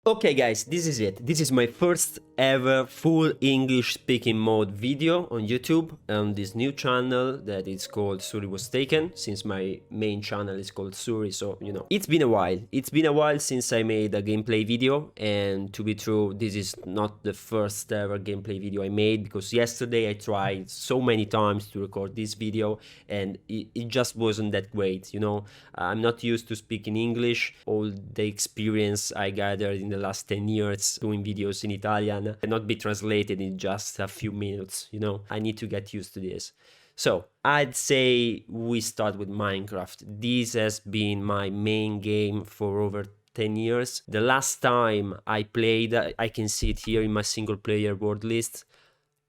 Okay guys, this is it. This is my first ever full English speaking mode video on YouTube on this new channel that is called Surry Was Taken, since my main channel is called Surry, so you know. It's been a while. It's been a while since I made a gameplay video, and to be true, this is not the first ever gameplay video I made, because yesterday I tried so many times to record this video and it just wasn't that great, you know. I'm not used to speaking English. All the experience I gathered in the last 10 years doing videos in Italian cannot be translated in just a few minutes, you know. I need to get used to this. So I'd say we start with Minecraft. This has been my main game for over 10 years. The last time I played, I can see it here in my single player world list.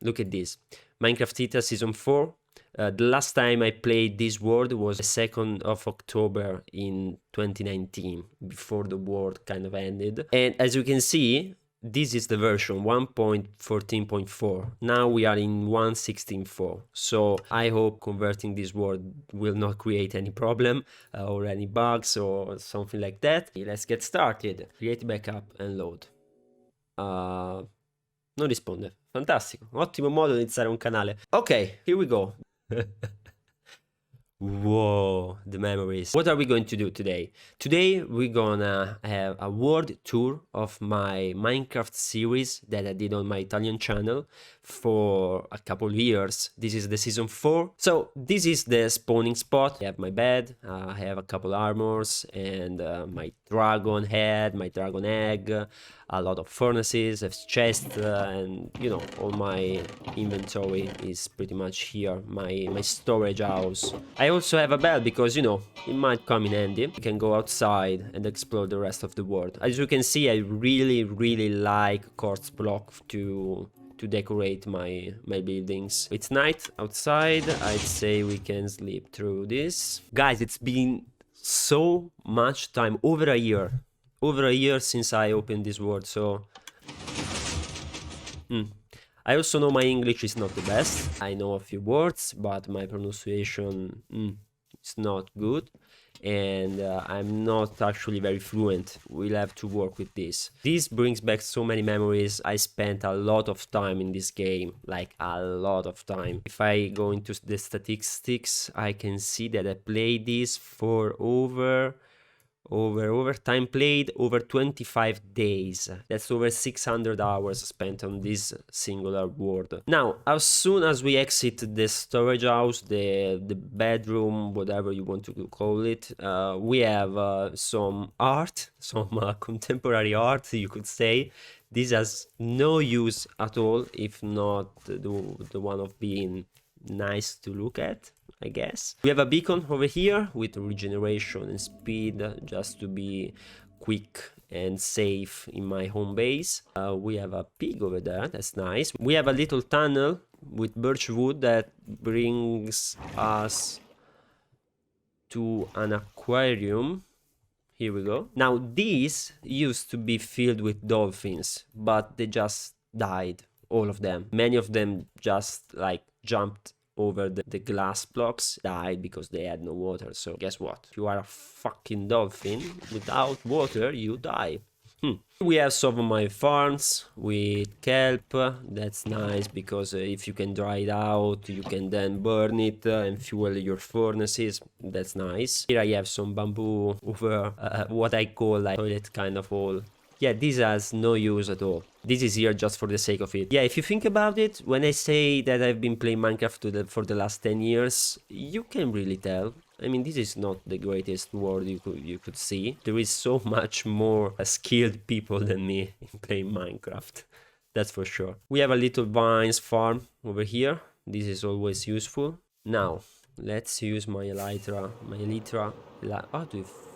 Look at this, Minecraft Ita Season 4. The last time I played this world was the 2nd of October in 2019, before the world kind of ended. And as you can see, this is the version 1.14.4. Now we are in 1.16.4. So I hope converting this world will not create any problem or any bugs or something like that. Let's get started. Create backup and load. Non risponde. Fantastico. Ottimo modo di iniziare un canale. Ok, here we go. Whoa, the memories. What are we going to do today? Today we're gonna have a world tour of my Minecraft series that I did on my Italian channel for a couple of years. This is the season 4. So this is the spawning spot. I have my bed, I have a couple armors and my dragon head, my dragon egg, a lot of furnaces, a chest, and you know, all my inventory is pretty much here, my storage house. I also have a bell because, you know, it might come in handy. You can go outside and explore the rest of the world. As you can see, I really like quartz block to decorate my buildings. It's night outside. I'd say we can sleep through this. Guys, it's been so much time, over a year since I opened this world, so I also know my English is not the best. I know a few words, but my pronunciation is not good, and I'm not actually very fluent. We'll have to work with this. This brings back so many memories. I spent a lot of time in this game, like a lot of time. If I go into the statistics, I can see that I played this for over time played over 25 days. That's over 600 hours spent on this singular world. Now, as soon as we exit the storage house, the bedroom, whatever you want to call it, we have some art, some contemporary art, you could say. This has no use at all, if not the one of being nice to look at, I guess. We have a beacon over here with regeneration and speed, just to be quick and safe in my home base. We have a pig over there, that's nice. We have a little tunnel with birch wood that brings us to an aquarium. Here we go. Now this used to be filled with dolphins, but they just died, all of them. Many of them just like jumped over the glass blocks, died because they had no water. So guess what? If you are a fucking dolphin, without water you die. We have some of my farms with kelp. That's nice because if you can dry it out, you can then burn it and fuel your furnaces. That's nice. Here I have some bamboo over what I call like toilet kind of hole. Yeah, this has no use at all. This is here just for the sake of it. Yeah, if you think about it, when I say that I've been playing Minecraft for the last 10 years, you can really tell. I mean, this is not the greatest world you could see. There is so much more skilled people than me in playing Minecraft. That's for sure. We have a little vines farm over here. This is always useful. Now, let's use my elytra.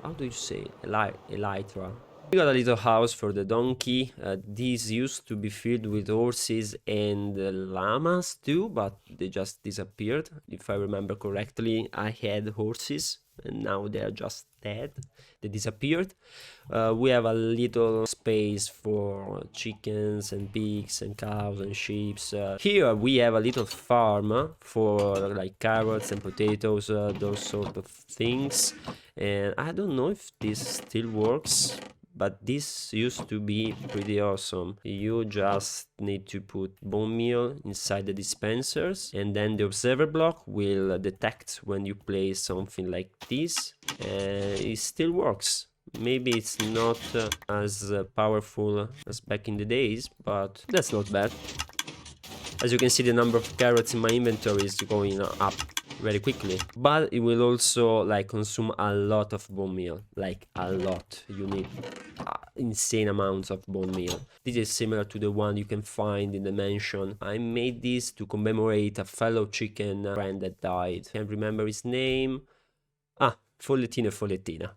How do you say elytra? We got a little house for the donkey. These used to be filled with horses and llamas too, but they just disappeared. If I remember correctly, I had horses and now they are just dead. They disappeared. We have a little space for chickens and pigs and cows and sheep. Here we have a little farm for like carrots and potatoes, those sort of things. And I don't know if this still works. but this used to be pretty awesome. You just need to put bone meal inside the dispensers, and then the observer block will detect when you place something like this, and it still works. Maybe it's not as powerful as back in the days, but that's not bad. As you can see, the number of carrots in my inventory is going up very quickly, but it will also like consume a lot of bone meal, like a lot. You need insane amounts of bone meal. This is similar to the one you can find in the mansion. I made this to commemorate a fellow chicken friend that died. Can't remember his name. Follettina e Follettina.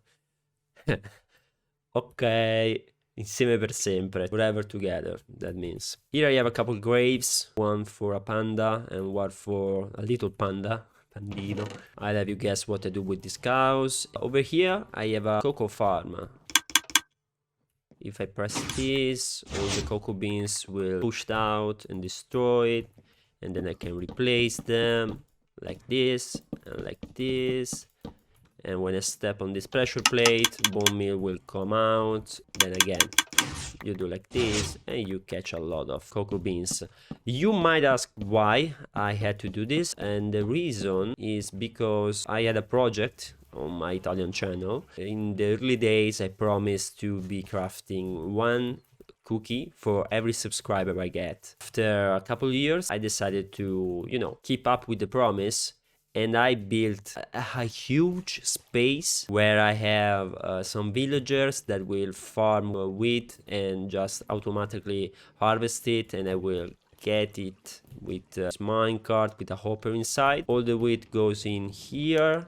Ok, insieme per sempre, forever together, that means. Here I have a couple graves, one for a panda and one for a little panda, pandino. I'll have you guess what I do with these cows. Over here I have a cocoa farm. If I press this, all the cocoa beans will pushed out and destroyed, and then I can replace them like this and like this. And when I step on this pressure plate, bone meal will come out. Then again, you do like this, and you catch a lot of cocoa beans. You might ask why I had to do this, and the reason is because I had a project on my Italian channel. In the early days, I promised to be crafting one cookie for every subscriber I get. After a couple of years, I decided to, keep up with the promise. And I built a huge space where I have some villagers that will farm wheat and just automatically harvest it, and I will get it with a minecart with a hopper inside. All the wheat goes in here.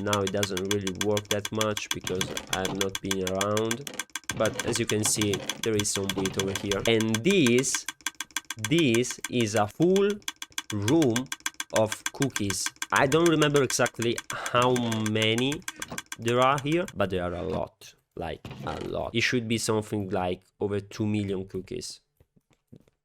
Now it doesn't really work that much because I've not been around, but as you can see, there is some wheat over here. And this is a full room of cookies. I don't remember exactly how many there are here, but there are a lot, like a lot. It should be something like over 2 million cookies.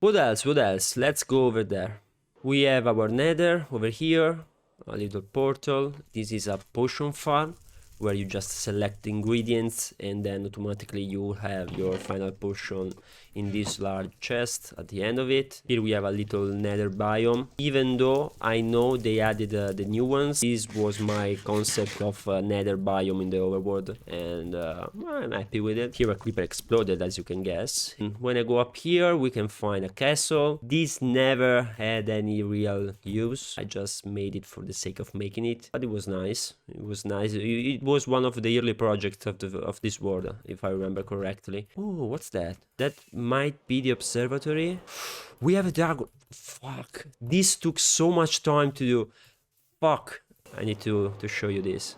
What else? Let's go over there. We have our Nether over here, a little portal. This is a potion farm where you just select the ingredients and then automatically you have your final potion in this large chest at the end of it. Here we have a little Nether biome. Even though I know they added the new ones, this was my concept of Nether biome in the overworld, and I'm happy with it. Here a creeper exploded, as you can guess. And when I go up here, we can find a castle. This never had any real use. I just made it for the sake of making it, but it was nice. It was one of the early projects of this world, if I remember correctly. Oh, what's that? That might be the observatory. We have a dragon. Fuck. This took so much time to do. Fuck. I need to show you this.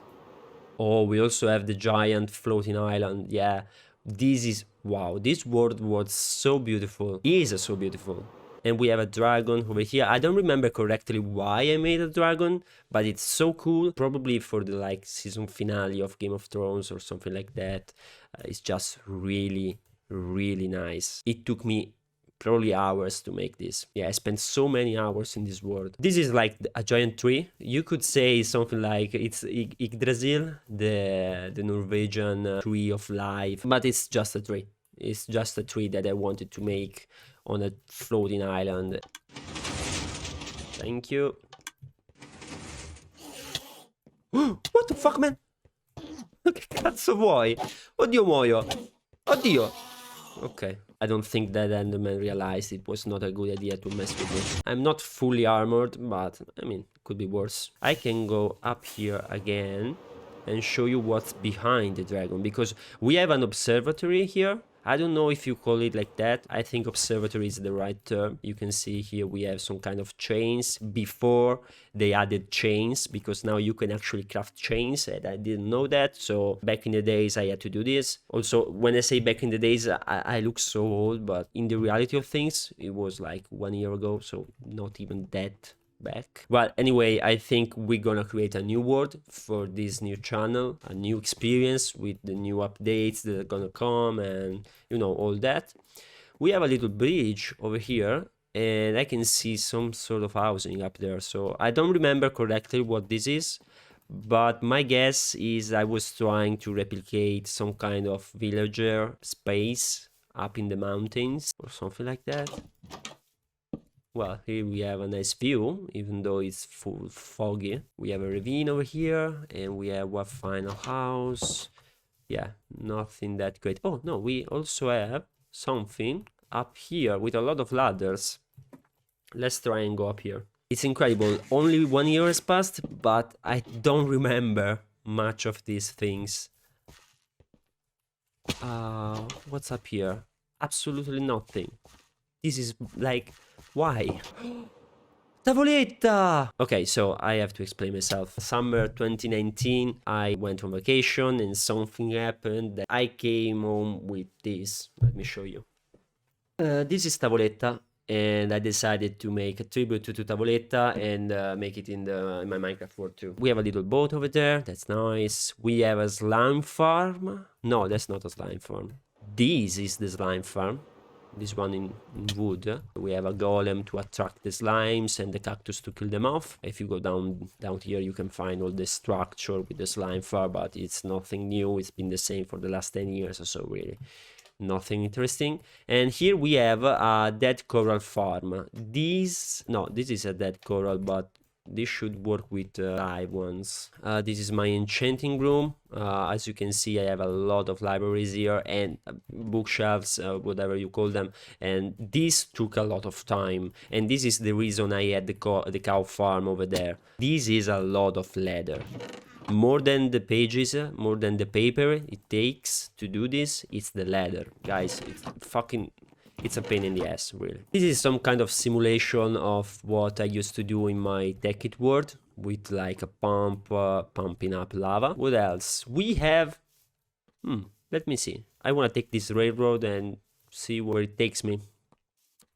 Oh, we also have the giant floating island. Yeah. This is... Wow. This world was so beautiful. It is so beautiful. And we have a dragon over here. I don't remember correctly why I made a dragon, but it's so cool. Probably for the season finale of Game of Thrones or something like that. It's just really, really nice. It took me probably hours to make this. Yeah, I spent so many hours in this world. This is like a giant tree. You could say something like it's Yggdrasil, the Norwegian tree of life, but it's just a tree. It's just a tree that I wanted to make on a floating island. Thank you. What the fuck, man? Che cazzo vuoi? Oddio, muoio. Oddio. Okay. I don't think that Enderman realized it was not a good idea to mess with me. I'm not fully armored, but I mean, could be worse. I can go up here again and show you what's behind the dragon, because we have an observatory here. I don't know if you call it like that. I think observatory is the right term. You can see here we have some kind of chains. Before they added chains, because now you can actually craft chains, and I didn't know that. So back in the days I had to do this. Also, when I say back in the days, I look so old, but in the reality of things, it was like 1 year ago, so not even that back. Well, anyway, I think we're gonna create a new world for this new channel, a new experience with the new updates that are gonna come, and all that. We have a little bridge over here, and I can see some sort of housing up there. So I don't remember correctly what this is, but my guess is I was trying to replicate some kind of villager space up in the mountains or something like that. Well, here we have a nice view, even though it's full foggy. We have a ravine over here, and we have a final house. Yeah, nothing that great. Oh, no, we also have something up here with a lot of ladders. Let's try and go up here. It's incredible. Only 1 year has passed, but I don't remember much of these things. What's up here? Absolutely nothing. This is like, why? Tavoletta! Okay, so I have to explain myself. Summer 2019, I went on vacation and something happened that I came home with this. Let me show you. This is Tavoletta, and I decided to make a tribute to Tavoletta and make it in my Minecraft world too. We have a little boat over there, that's nice. We have a slime farm. No, that's not a slime farm. This is the slime farm. This one in wood. We have a golem to attract the slimes and the cactus to kill them off. If you go down here, you can find all the structure with the slime farm, but it's nothing new. It's been the same for the last 10 years or so, really. Nothing interesting. And here we have a dead coral farm. This is a dead coral, but this should work with live ones. This is my enchanting room. As you can see, I have a lot of libraries here and bookshelves, whatever you call them. And this took a lot of time. And this is the reason I had the cow farm over there. This is a lot of leather. More than the pages, more than the paper it takes to do this, it's the leather. Guys, it's a pain in the ass, really. This is some kind of simulation of what I used to do in my Tech It world, with like a pump, pumping up lava. What else? We have... let me see. I want to take this railroad and see where it takes me.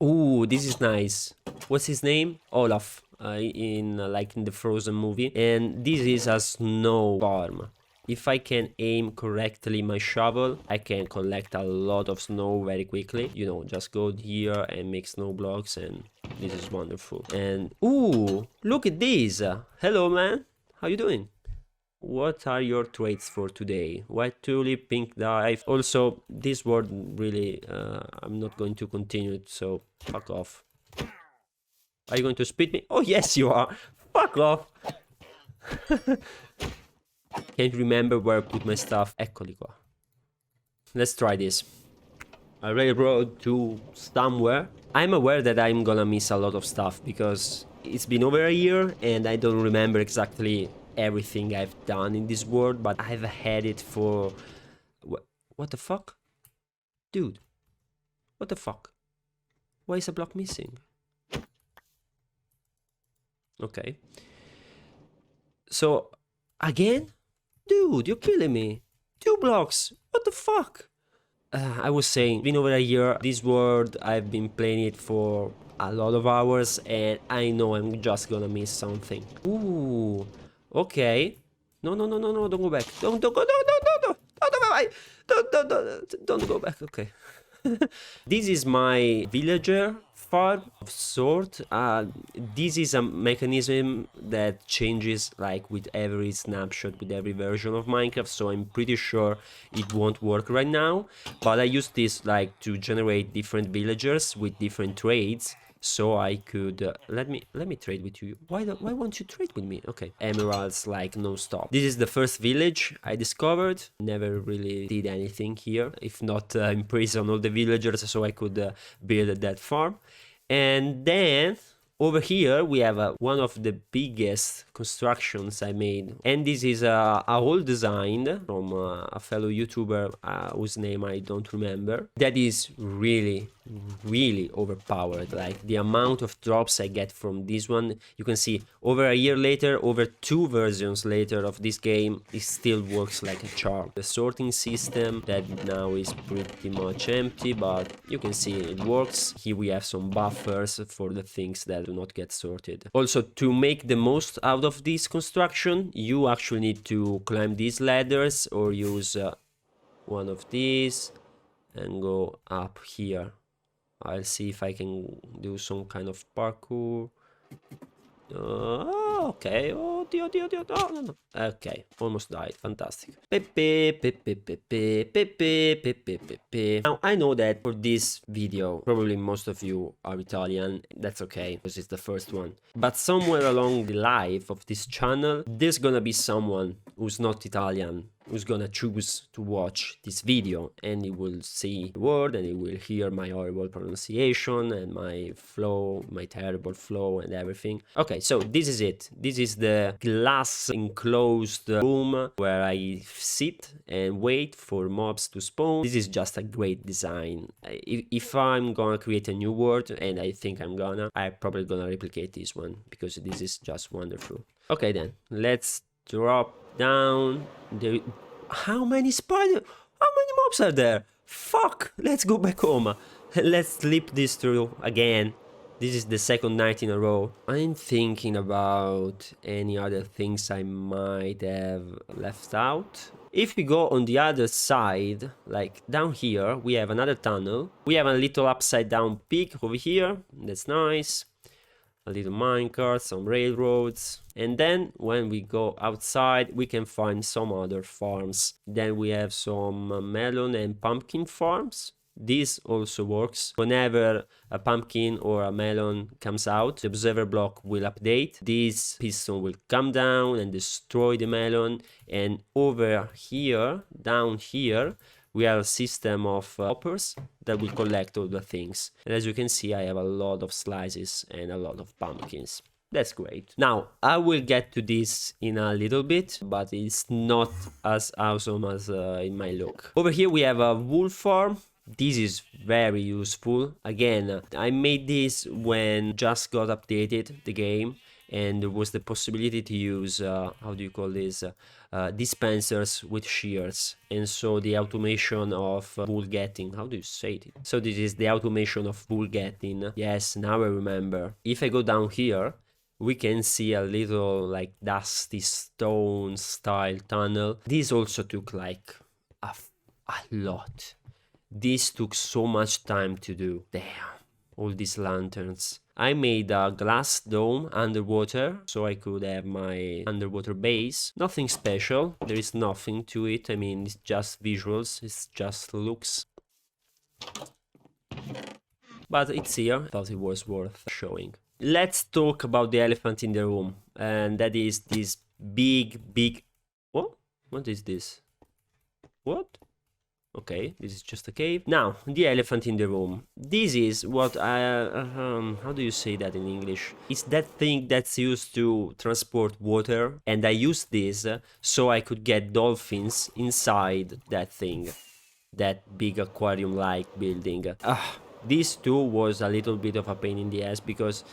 Ooh, this is nice. What's his name? Olaf, in the Frozen movie. And this is a snow farm. If I can aim correctly my shovel, I can collect a lot of snow very quickly. You know, just go here and make snow blocks, and this is wonderful. And ooh, look at this. Hello, man. How you doing? What are your traits for today? White tulip, pink dye. Also, this word really, I'm not going to continue it, so fuck off. Are you going to spit me? Oh, yes, you are. Fuck off. Can't remember where I put my stuff. Eccoli qua. Let's try this. A railroad to somewhere. I'm aware that I'm gonna miss a lot of stuff because it's been over a year and I don't remember exactly everything I've done in this world, but I've had it for... What the fuck? Dude. What the fuck? Why is a block missing? Okay. So, again? Dude, you're killing me. 2 blocks. What the fuck? I was saying, been over a year. This world, I've been playing it for a lot of hours, and I know I'm just gonna miss something. Ooh, okay. No, don't go back. Don't go, don't go back. Okay. This is my villager farm of sort. This is a mechanism that changes like with every snapshot, with every version of Minecraft, so I'm pretty sure it won't work right now, but I use this like to generate different villagers with different trades, so I could let me trade with you. Why won't you trade with me? Okay, emeralds like non-stop. This is the first village I discovered. Never really did anything here, if not imprison all the villagers so I could build that farm. And then over here we have one of the biggest constructions I made, and this is a whole design from a fellow YouTuber whose name I don't remember. That is really overpowered. Like the amount of drops I get from this one, you can see over a year later, over 2 versions later of this game, it still works like a charm. The sorting system that now is pretty much empty, but you can see it works. Here we have some buffers for the things that do not get sorted. Also, to make the most out of this construction, you actually need to climb these ladders or use one of these and go up here. I'll see if I can do some kind of parkour. Oh, okay. Oh, Dio, Dio, Dio. Oh, no, no. Okay, almost died. Fantastic. Pepe, pepe, pepe, pepe, pepe, pepe. Now, I know that for this video, probably most of you are Italian. That's okay, because it's the first one. But somewhere along the life of this channel, there's gonna be someone who's not Italian, who's gonna choose to watch this video, and he will see the word and he will hear my horrible pronunciation and my flow, my terrible flow and everything. Okay, so this is it. This is the glass enclosed room where I sit and wait for mobs to spawn. This is just a great design. If I'm gonna create a new world, and I think I'm probably gonna replicate this one because this is just wonderful. Okay then, let's drop down. There. How many spiders? How many mobs are there? Fuck! Let's go back home. Let's sleep this through again. This is the second night in a row. I'm thinking about any other things I might have left out. If we go on the other side, like down here, we have another tunnel. We have a little upside down peak over here. That's nice. A little minecart, some railroads, and then when we go outside we can find some other farms. Then we have some melon and pumpkin farms. This also works. Whenever a pumpkin or a melon comes out, the observer block will update. This piston will come down and destroy the melon, and over here, down here, we have a system of hoppers that will collect all the things. And as you can see, I have a lot of slices and a lot of pumpkins. That's great. Now, I will get to this in a little bit, but it's not as awesome as it might look. Over here, we have a wool farm. This is very useful. Again, I made this when just got updated the game, and there was the possibility to use how do you call this, dispensers with shears, and so the automation of wool getting, how do you say it? So this is the automation of wool getting. Yes, now I remember. If I go down here, we can see a little like dusty stone style tunnel. This also took like a lot. This took so much time to do. Damn, all these lanterns. I made a glass dome underwater so I could have my underwater base. Nothing special, there is nothing to it. I mean, it's just visuals, it's just looks. But it's here, I thought it was worth showing. Let's talk about the elephant in the room, and that is this big... What? What is this? What? Okay, this is just a cave. Now, the elephant in the room. This is what how do you say that in English? It's that thing that's used to transport water, and I used this so I could get dolphins inside that thing. That big aquarium-like building. This too was a little bit of a pain in the ass because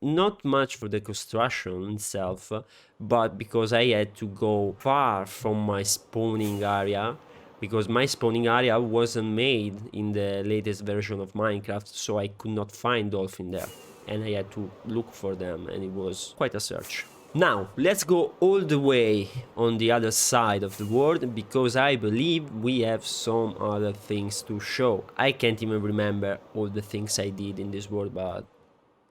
not much for the construction itself, but because I had to go far from my spawning area, because my spawning area wasn't made in the latest version of Minecraft, so I could not find dolphin there, and I had to look for them, and it was quite a search. Now, let's go all the way on the other side of the world, because I believe we have some other things to show. I can't even remember all the things I did in this world, but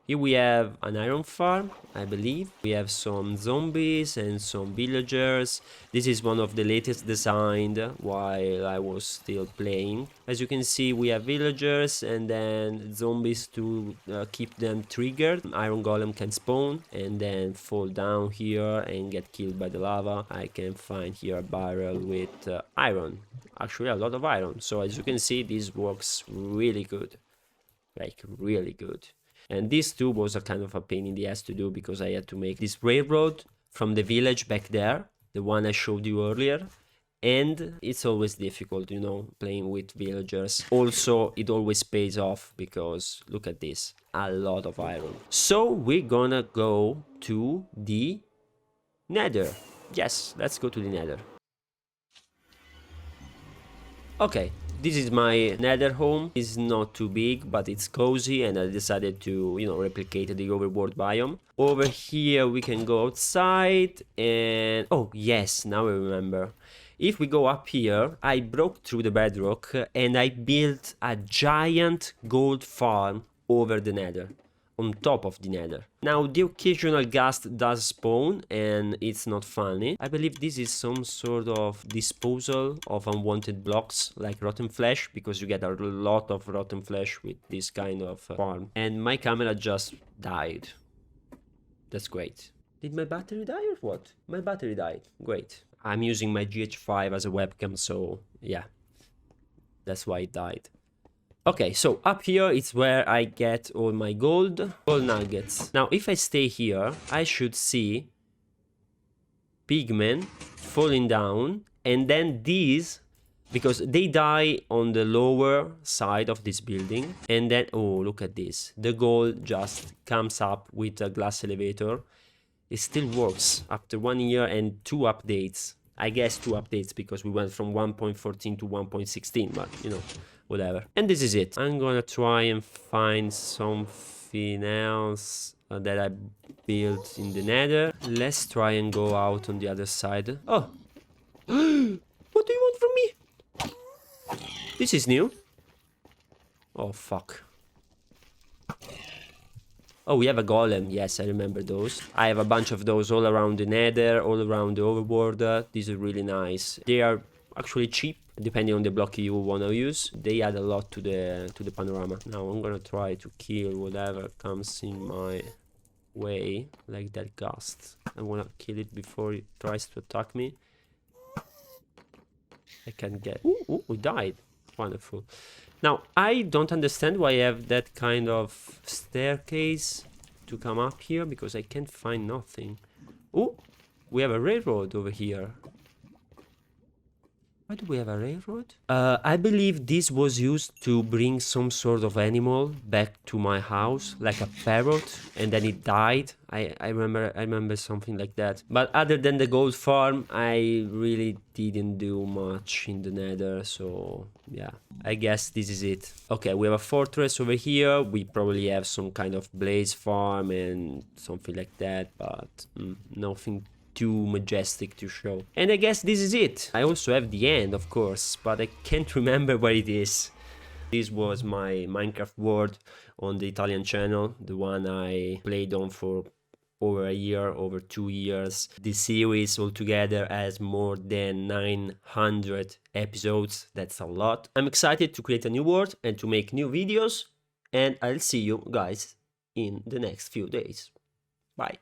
here we have an iron farm, I believe. We have some zombies and some villagers. This is one of the latest designed while I was still playing. As you can see, we have villagers and then zombies to keep them triggered. Iron golem can spawn and then fall down here and get killed by the lava. I can find here a barrel with iron. Actually, a lot of iron. So as you can see, this works really good. Like, really good. And this too was a kind of a pain in the ass to do, because I had to make this railroad from the village back there, the one I showed you earlier. And it's always difficult, you know, playing with villagers. Also, it always pays off because look at this, a lot of iron. So we're gonna go to the Nether. Yes, let's go to the Nether. Okay, this is my Nether home. It's not too big, but it's cozy, and I decided to, you know, replicate the overworld biome. Over here we can go outside and... oh, yes, now I remember. If we go up here, I broke through the bedrock and I built a giant gold farm over the Nether. on top of the nether. Now the occasional ghast does spawn and it's not funny. I believe this is some sort of disposal of unwanted blocks like rotten flesh, because you get a lot of rotten flesh with this kind of farm. And my camera just died. That's great. Did my battery die or what? My battery died. Great. I'm using my GH5 as a webcam, so yeah, that's why it died. Okay, so up here it's where I get all my gold nuggets. Now, if I stay here, I should see pigmen falling down, and then these, because they die on the lower side of this building, and then, oh, look at this. The gold just comes up with a glass elevator. It still works after 1 year and 2 updates. I guess 2 updates because we went from 1.14 to 1.16, but you know, whatever. And this is it. I'm gonna try and find something else that I built in the nether. Let's try and go out on the other side. Oh! What do you want from me? This is new. Oh, fuck. Oh, we have a golem. Yes, I remember those. I have a bunch of those all around the nether, all around the overworld. These are really nice. They are actually cheap, depending on the block you want to use. They add a lot to the panorama. Now I'm gonna try to kill whatever comes in my way, like that ghast. I wanna kill it before it tries to attack me. I can get... Ooh, we died. Wonderful. Now, I don't understand why I have that kind of staircase to come up here, because I can't find nothing. Oh, we have a railroad over here. Why do we have a railroad? I believe this was used to bring some sort of animal back to my house, like a parrot, and then it died. I remember something like that. But other than the gold farm, I really didn't do much in the nether, so yeah. I guess this is it. Okay, we have a fortress over here. We probably have some kind of blaze farm and something like that, but nothing too majestic to show. And I guess this is it. I also have the end, of course, but I can't remember where it is. This was my Minecraft world on the Italian channel, the one I played on for over a year, over 2 years. The series altogether has more than 900 episodes. That's a lot. I'm excited to create a new world and to make new videos, and I'll see you guys in the next few days. Bye.